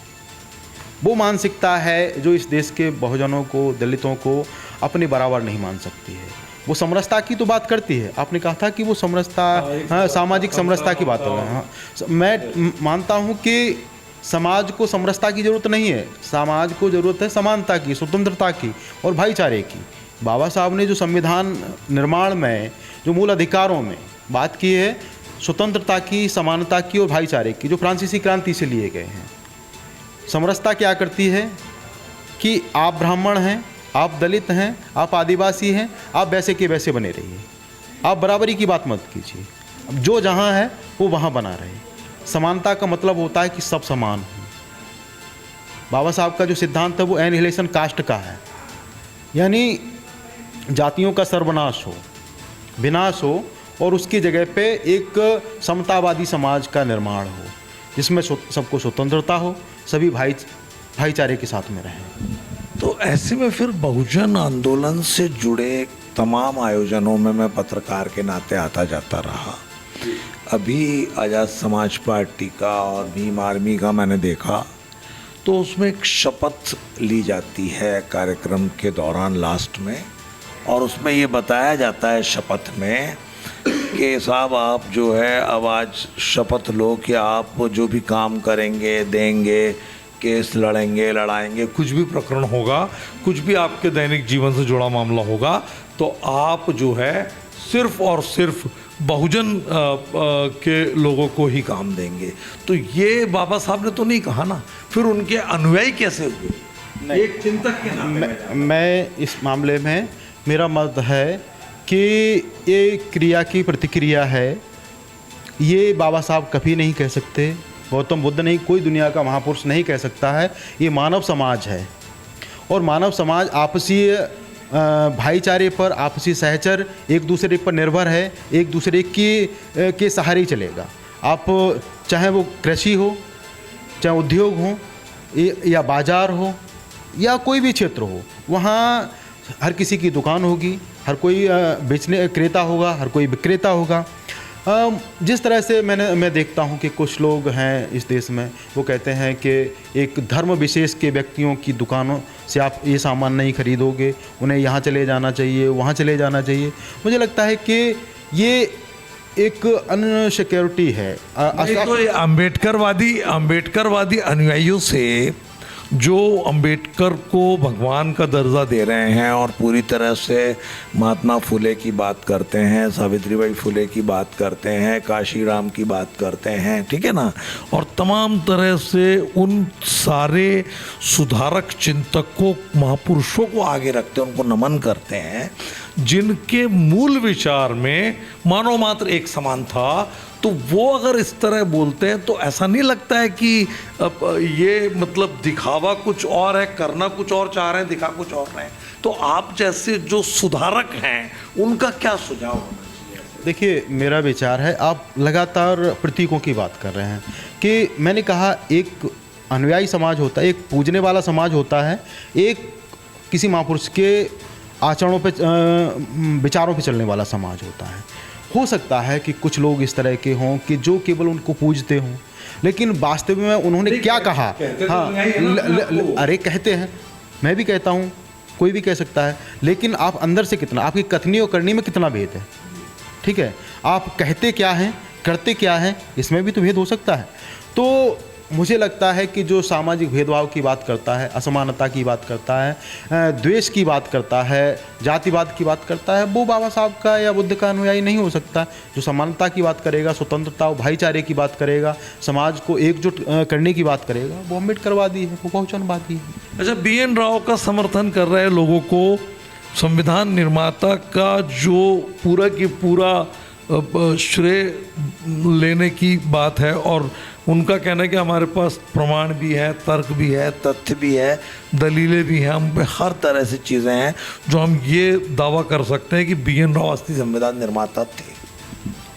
Speaker 2: वो मानसिकता है जो इस देश के बहुजनों को, दलितों को अपने बराबर नहीं मान सकती है। वो समरसता की तो बात करती है, आपने कहा था कि वो समरसता, हाँ, सामाजिक समरसता की बात कर रहे हैं। हाँ, मैं मानता हूँ कि समाज को समरसता की ज़रूरत नहीं है, समाज को ज़रूरत है समानता की, स्वतंत्रता की और भाईचारे की। बाबा साहब ने जो संविधान निर्माण में, जो मूल अधिकारों में बात की है, स्वतंत्रता की, समानता की और भाईचारे की, जो फ्रांसीसी क्रांति से लिए गए हैं। समरसता क्या करती है कि आप ब्राह्मण हैं, आप दलित हैं, आप आदिवासी हैं, आप वैसे के वैसे बने रहिए, आप बराबरी की बात मत कीजिए, अब जो जहाँ है वो वहाँ बना रहे। समानता का मतलब होता है कि सब समान हो। बाबा साहब का जो सिद्धांत है वो एनिहिलेशन कास्ट का है, यानी जातियों का सर्वनाश हो, विनाश हो, और उसकी जगह पे एक समतावादी समाज का निर्माण हो, जिसमें सबको स्वतंत्रता हो, सभी भाईचारे के साथ में रहें।
Speaker 1: तो ऐसे में फिर बहुजन आंदोलन से जुड़े तमाम आयोजनों में मैं पत्रकार के नाते आता जाता रहा। अभी आज़ाद समाज पार्टी का और भीम आर्मी का मैंने देखा, तो उसमें एक शपथ ली जाती है कार्यक्रम के दौरान लास्ट में, और उसमें ये बताया जाता है शपथ में कि साहब आप जो है अब आज शपथ लो कि आप जो भी काम करेंगे, देंगे, केस लड़ेंगे, लड़ाएंगे, कुछ भी प्रकरण होगा, कुछ भी आपके दैनिक जीवन से जुड़ा मामला होगा, तो आप जो है सिर्फ और सिर्फ बहुजन के लोगों को ही काम देंगे। तो ये बाबा साहब ने तो नहीं कहा ना, फिर उनके अनुयायी कैसे हुए? एक चिंतक के नाते
Speaker 2: मैं इस मामले में मेरा मत है कि ये क्रिया की प्रतिक्रिया है, ये बाबा साहब कभी नहीं कह सकते, गौतम बुद्ध नहीं, कोई दुनिया का महापुरुष नहीं कह सकता है। ये मानव समाज है, और मानव समाज आपसी भाईचारे पर, आपसी सहचर, एक दूसरे पर निर्भर है, एक दूसरे के सहारे ही चलेगा। आप चाहे वो कृषि हो, चाहे उद्योग हो, या बाजार हो, या कोई भी क्षेत्र हो, वहाँ हर किसी की दुकान होगी, हर कोई बेचने क्रेता होगा, हर कोई विक्रेता होगा। जिस तरह से मैं देखता हूँ कि कुछ लोग हैं इस देश में, वो कहते हैं कि एक धर्म विशेष के व्यक्तियों की दुकानों से आप ये सामान नहीं खरीदोगे, उन्हें यहाँ चले जाना चाहिए, वहाँ चले जाना चाहिए। मुझे लगता है कि ये एक अनसिक्योरिटी है।
Speaker 1: तो अम्बेडकरवादी अनुयायियों से जो अंबेडकर को भगवान का दर्जा दे रहे हैं और पूरी तरह से महात्मा फुले की बात करते हैं, सावित्रीबाई फुले की बात करते हैं, काशीराम की बात करते हैं, ठीक है ना, और तमाम तरह से उन सारे सुधारक चिंतकों, महापुरुषों को आगे रखते हैं, उनको नमन करते हैं, जिनके मूल विचार में मानव मात्र एक समान था, तो वो अगर इस तरह बोलते हैं तो ऐसा नहीं लगता है कि ये मतलब दिखावा कुछ और है, करना कुछ और चाह रहे हैं, दिखा कुछ और रहे हैं। तो आप जैसे जो सुधारक हैं उनका क्या सुझाव होना चाहिए?
Speaker 2: देखिए, मेरा विचार है, आप लगातार प्रतीकों की बात कर रहे हैं कि मैंने कहा एक अनुयायी समाज होता है, एक पूजने वाला समाज होता है, एक किसी महापुरुष के आचरणों पे विचारों पे चलने वाला समाज होता है। हो सकता है कि कुछ लोग इस तरह के हों कि जो केवल उनको पूजते हों, लेकिन वास्तव में उन्होंने क्या कहा, हाँ, अरे कहते हैं, मैं भी कहता हूँ, कोई भी कह सकता है, लेकिन आप अंदर से कितना, आपकी कथनी और करनी में कितना भेद है, ठीक है, आप कहते क्या हैं, करते क्या हैं, इसमें भी तो भेद हो सकता है। तो मुझे लगता है कि जो सामाजिक भेदभाव की बात करता है, असमानता की बात करता है, द्वेष की बात करता है, जातिवाद की बात करता है, वो बाबा साहब का या बुद्ध का अनुयायी नहीं हो सकता। जो समानता की बात करेगा, स्वतंत्रता और भाईचारे की बात करेगा, समाज को एकजुट करने की बात करेगा, वो अम्बेडकरवादी है, वो बहुजनवादी है।
Speaker 1: अच्छा, BN राव का समर्थन कर रहे लोगों को संविधान निर्माता का जो पूरा की पूरा श्रेय लेने की बात है, और उनका कहना है कि हमारे पास प्रमाण भी है, तर्क भी है, तथ्य भी है, दलीलें भी हैं, हम पे हर तरह से चीज़ें हैं जो हम ये दावा कर सकते हैं कि BN राव असली संविधान निर्माता थे।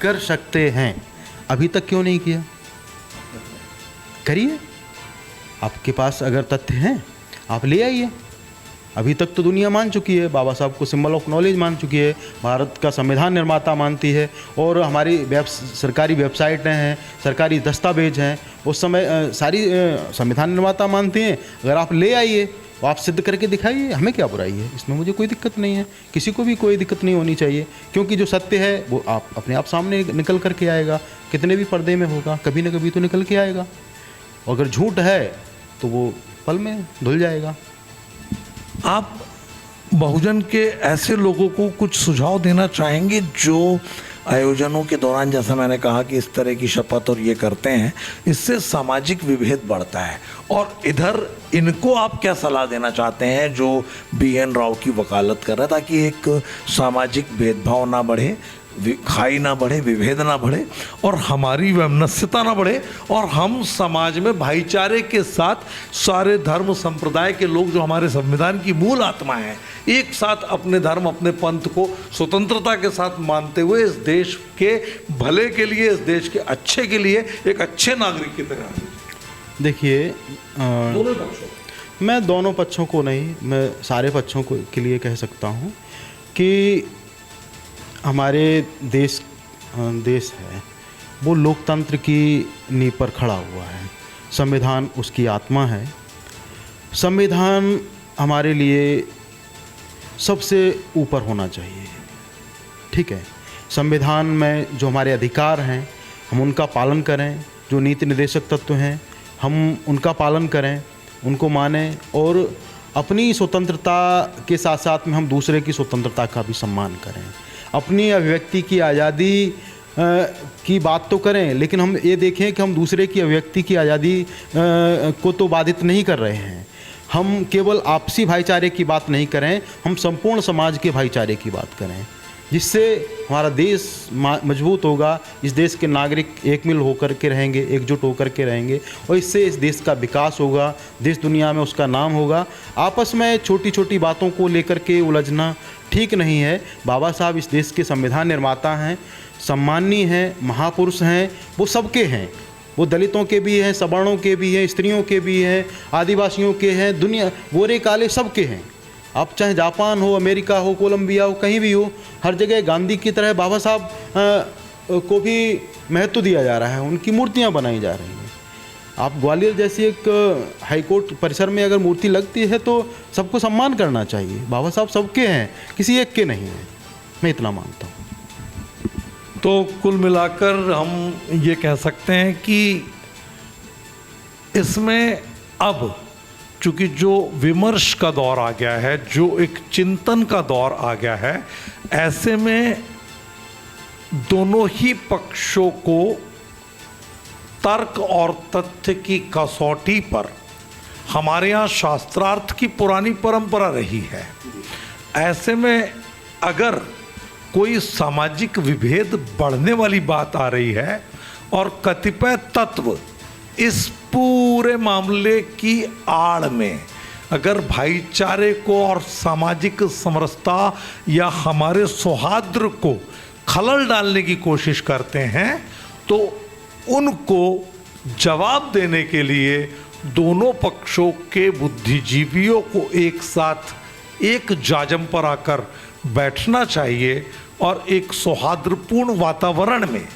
Speaker 2: कर सकते हैं, अभी तक क्यों नहीं किया? करिए, आपके पास अगर तथ्य हैं आप ले आइए। अभी तक तो दुनिया मान चुकी है, बाबा साहब को सिंबल ऑफ नॉलेज मान चुकी है, भारत का संविधान निर्माता मानती है, और हमारी सरकारी वेबसाइटें हैं, सरकारी दस्तावेज हैं, उस समय सारी संविधान निर्माता मानती हैं। अगर आप ले आइए, आप सिद्ध करके दिखाइए, हमें क्या बुराई है, इसमें मुझे कोई दिक्कत नहीं है, किसी को भी कोई दिक्कत नहीं होनी चाहिए, क्योंकि जो सत्य है वो आप अपने आप सामने निकल करके आएगा, कितने भी पर्दे में होगा, कभी ना कभी तो निकल के आएगा। अगर झूठ है तो वो पल में धुल जाएगा।
Speaker 1: आप बहुजन के ऐसे लोगों को कुछ सुझाव देना चाहेंगे जो आयोजनों के दौरान, जैसा मैंने कहा कि इस तरह की शपथ और ये करते हैं, इससे सामाजिक विभेद बढ़ता है, और इधर इनको आप क्या सलाह देना चाहते हैं जो BN राव की वकालत कर रहा है, ताकि एक सामाजिक भेदभाव ना बढ़े, खाई ना बढ़े, विभेद ना बढ़े, और हमारी वैमनस्यता ना बढ़े, और हम समाज में भाईचारे के साथ सारे धर्म संप्रदाय के लोग जो हमारे संविधान की मूल आत्मा है, एक साथ अपने धर्म, अपने पंथ को स्वतंत्रता के साथ मानते हुए इस देश के भले के लिए, इस देश के अच्छे के लिए एक अच्छे नागरिक की तरह।
Speaker 2: देखिए,
Speaker 1: दोनों पक्षों,
Speaker 2: मैं दोनों पक्षों को नहीं, मैं सारे पक्षों को के लिए कह सकता हूँ कि हमारे देश है वो लोकतंत्र की नींव पर खड़ा हुआ है। संविधान उसकी आत्मा है। संविधान हमारे लिए सबसे ऊपर होना चाहिए, ठीक है। संविधान में जो हमारे अधिकार हैं हम उनका पालन करें, जो नीति निर्देशक तत्व हैं हम उनका पालन करें, उनको मानें, और अपनी स्वतंत्रता के साथ साथ में हम दूसरे की स्वतंत्रता का भी सम्मान करें। अपनी अभिव्यक्ति की आज़ादी की बात तो करें, लेकिन हम ये देखें कि हम दूसरे की अभिव्यक्ति की आज़ादी को तो बाधित नहीं कर रहे हैं। हम केवल आपसी भाईचारे की बात नहीं करें, हम संपूर्ण समाज के भाईचारे की बात करें, जिससे हमारा देश मजबूत होगा। इस देश के नागरिक एक मिल होकर के रहेंगे, एकजुट होकर के रहेंगे, और इससे इस देश का विकास होगा, देश दुनिया में उसका नाम होगा। आपस में छोटी छोटी बातों को लेकर के उलझना ठीक नहीं है। बाबा साहब इस देश के संविधान निर्माता हैं, सम्माननीय हैं, महापुरुष हैं, वो सबके हैं। वो दलितों के भी हैं, सवर्णों के भी हैं, स्त्रियों के भी हैं, आदिवासियों के हैं, दुनिया गोरे काले सबके हैं। आप चाहे जापान हो, अमेरिका हो, कोलंबिया हो, कहीं भी हो, हर जगह गांधी की तरह बाबा साहब को भी महत्व दिया जा रहा है, उनकी मूर्तियां बनाई जा रही हैं। आप ग्वालियर जैसी एक हाईकोर्ट परिसर में अगर मूर्ति लगती है तो सबको सम्मान करना चाहिए। बाबा साहब सबके हैं, किसी एक के नहीं हैं, मैं इतना मानता हूँ।
Speaker 1: तो कुल मिलाकर हम ये कह सकते हैं कि इसमें अब चूँकि जो विमर्श का दौर आ गया है, जो एक चिंतन का दौर आ गया है, ऐसे में दोनों ही पक्षों को तर्क और तथ्य की कसौटी पर, हमारे यहाँ शास्त्रार्थ की पुरानी परंपरा रही है। ऐसे में अगर कोई सामाजिक विभेद बढ़ने वाली बात आ रही है और कतिपय तत्व इस पूरे मामले की आड़ में अगर भाईचारे को और सामाजिक समरसता या हमारे सौहार्द को खलल डालने की कोशिश करते हैं, तो उनको जवाब देने के लिए दोनों पक्षों के बुद्धिजीवियों को एक साथ एक जाजम पर आकर बैठना चाहिए और एक सौहार्दपूर्ण वातावरण में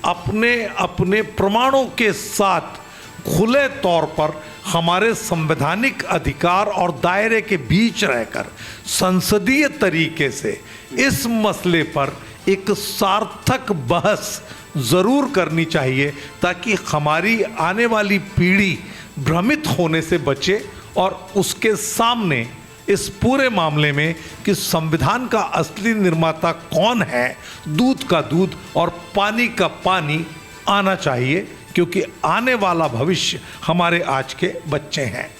Speaker 1: अपने अपने प्रमाणों के साथ खुले तौर पर हमारे संवैधानिक अधिकार और दायरे के बीच रहकर संसदीय तरीके से इस मसले पर एक सार्थक बहस जरूर करनी चाहिए, ताकि हमारी आने वाली पीढ़ी भ्रमित होने से बचे और उसके सामने इस पूरे मामले में कि संविधान का असली निर्माता कौन है, दूध का दूध और पानी का पानी आना चाहिए, क्योंकि आने वाला भविष्य हमारे आज के बच्चे हैं।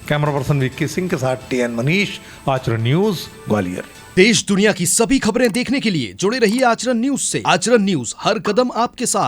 Speaker 1: कैमरा पर्सन विक्की सिंह के साथ टीएन मनीष, आचरण न्यूज, ग्वालियर।
Speaker 3: देश दुनिया की सभी खबरें देखने के लिए जुड़े रहिए आचरण न्यूज से। आचरण न्यूज हर कदम आपके साथ।